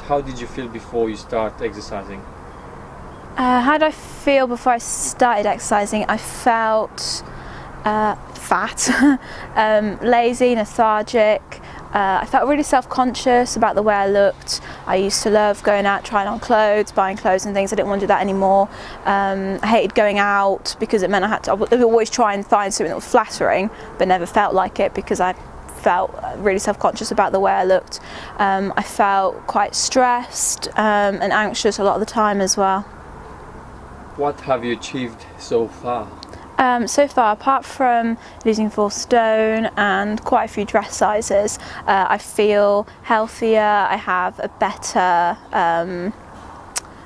How did you feel before you start exercising? How did I feel before I started exercising? I felt fat, lazy, lethargic. I felt really self-conscious about the way I looked. I used to love going out, trying on clothes, buying clothes and things. I didn't want to do that anymore. I hated going out because it meant I would always try and find something that was flattering, but never felt like it because I felt really self-conscious about the way I looked. I felt quite stressed and anxious a lot of the time as well. What have you achieved so far? So far, apart from losing 4 stone and quite a few dress sizes, I feel healthier, I have a better,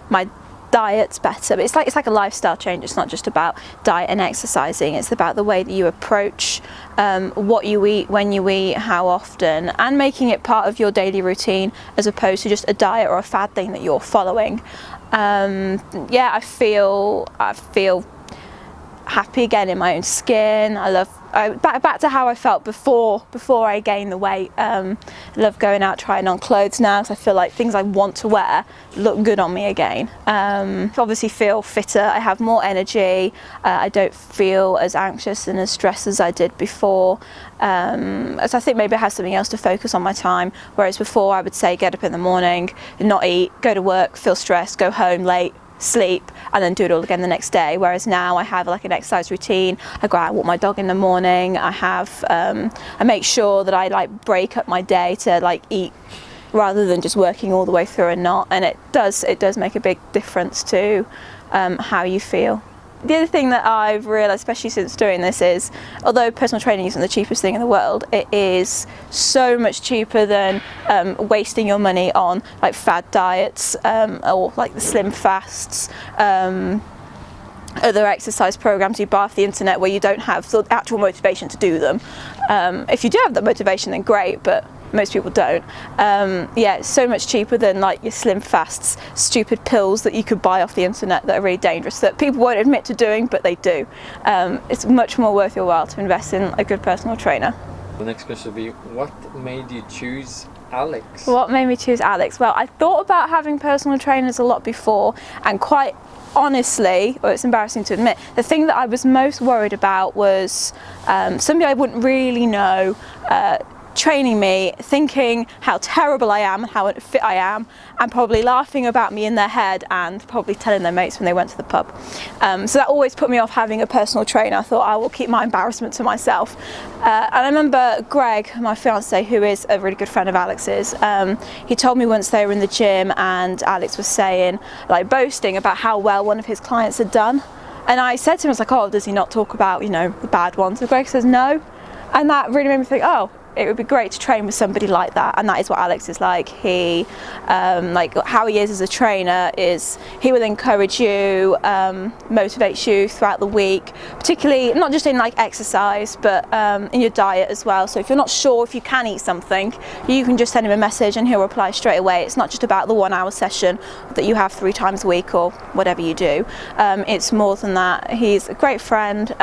my diet's better, but it's like a lifestyle change. It's not just about diet and exercising, it's about the way that you approach what you eat, when you eat, how often, and making it part of your daily routine as opposed to just a diet or a fad thing that you're following. Yeah, I feel happy again in my own skin. Back to how I felt before I gained the weight. I love going out trying on clothes now because I feel like things I want to wear look good on me again. Obviously feel fitter, I have more energy, I don't feel as anxious and as stressed as I did before. So I think maybe I have something else to focus on my time, whereas before I would say get up in the morning, not eat, go to work, feel stressed, go home late, sleep, and then do it all again the next day. Whereas now I have like an exercise routine. I go out and walk my dog in the morning. I make sure that I like break up my day to like eat rather than just working all the way through and not. And it does make a big difference to how you feel. The other thing that I've realised, especially since doing this, is although personal training isn't the cheapest thing in the world, it is so much cheaper than wasting your money on like fad diets or like the slim fasts, other exercise programs you buy off the internet where you don't have the actual motivation to do them. If you do have that motivation, then great, but most people don't. Yeah, it's so much cheaper than like your slim fasts, stupid pills that you could buy off the internet that are really dangerous, that people won't admit to doing, but they do. It's much more worth your while to invest in a good personal trainer. The next question will be, what made you choose Alex? What made me choose Alex? Well, I thought about having personal trainers a lot before, and quite honestly, or it's embarrassing to admit, the thing that I was most worried about was somebody I wouldn't really know training me, thinking how terrible I am and how unfit I am, and probably laughing about me in their head and probably telling their mates when they went to the pub. So that always put me off having a personal trainer. I thought I will keep my embarrassment to myself. And I remember Greg, my fiance, who is a really good friend of Alex's, he told me once they were in the gym and Alex was saying, like boasting about how well one of his clients had done. And I said to him, I was like, oh, does he not talk about, you know, the bad ones? And Greg says no. And that really made me think, oh, it would be great to train with somebody like that, and that is what Alex is like. He, like how he is as a trainer is he will encourage you, motivates you throughout the week, particularly not just in like exercise, but in your diet as well. So if you're not sure if you can eat something, you can just send him a message and he'll reply straight away. It's not just about the 1 hour session that you have 3 times a week or whatever you do. It's more than that. He's a great friend.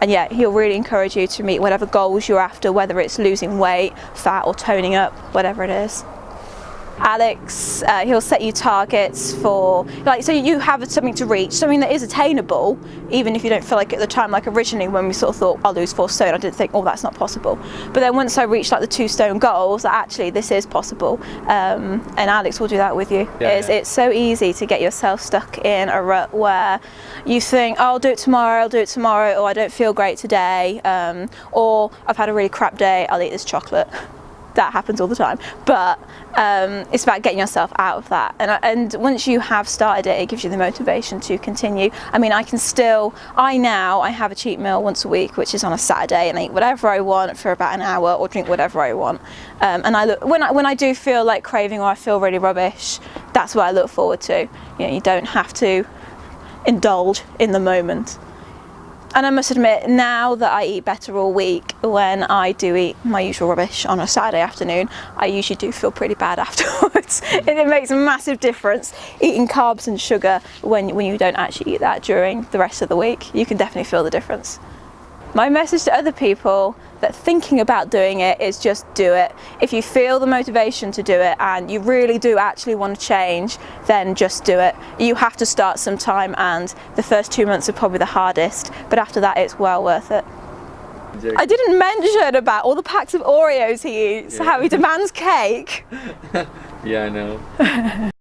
And yeah, he'll really encourage you to meet whatever goals you're after, whether it's losing weight, fat or toning up, whatever it is. Alex, he'll set you targets for, like, so you have something to reach, something that is attainable, even if you don't feel like at the time, like originally when we sort of thought, I'll lose 4 stone, I didn't think, oh, that's not possible. But then once I reached like the 2 stone goals, that actually this is possible, and Alex will do that with you. It's so easy to get yourself stuck in a rut where you think, oh, I'll do it tomorrow, or I don't feel great today, or I've had a really crap day, I'll eat this chocolate. That happens all the time, but it's about getting yourself out of that, and once you have started it, it gives you the motivation to continue. I mean, I have a cheat meal once a week, which is on a Saturday, and I eat whatever I want for about an hour or drink whatever I want, and when I do feel like craving or I feel really rubbish, that's what I look forward to. You know, you don't have to indulge in the moment. And I must admit, now that I eat better all week, when I do eat my usual rubbish on a Saturday afternoon, I usually do feel pretty bad afterwards. It makes a massive difference eating carbs and sugar when you don't actually eat that during the rest of the week. You can definitely feel the difference. My message to other people that thinking about doing it is just do it. If you feel the motivation to do it and you really do actually want to change, then just do it. You have to start sometime, and the first 2 months are probably the hardest, but after that it's well worth it. I didn't mention about all the packs of Oreos he eats, how he demands cake. Yeah, I know.